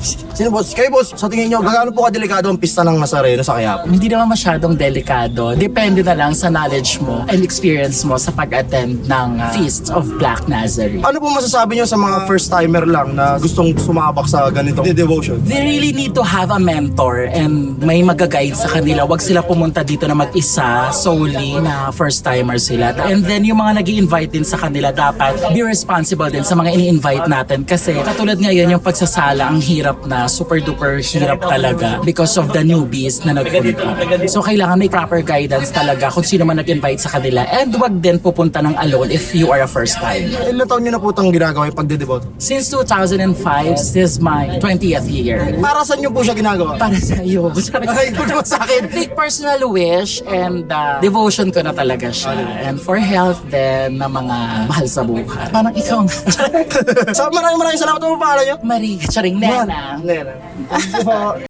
Sino boss? Kayo boss, sa tingin nyo, gaano po kadelikado ang pista ng Nazareno sa Quiapo? Hindi naman masyadong delikado. Depende na lang sa knowledge mo and experience mo sa pag-attend ng Feast of Black Nazarene. Ano po masasabi nyo sa mga first-timer lang na gustong sumabak sa ganitong devotion? They really need to have a mentor and may mag-guide sa kanila. Huwag sila pumunta dito na mag-isa solely na first-timer sila. And then yung mga nag-i-invite din sa kanila, dapat be responsible din sa mga ini-invite natin. Kasi katulad ngayon yung pagsasala, ang hirap na, super duper hirap talaga because of the newbies na nagpunta. So kailangan may proper guidance talaga kung sino man nag-invite sa kanila. And huwag din pupunta ng alone if you are a first-time. Ilan taon nyo na po itong ginagawa yung pagdedevote? Since 2005, this is my 20th year. Para saan nyo po siya ginagawa? Para sa iyo. Ay, kung naman sa akin. Big personal wish and devotion ko na talaga siya. And for health then na mga mahal sa buhay. Parang ikaw nga. Maraming salamat po, pangalan nyo? Marie, charing nena. Nena.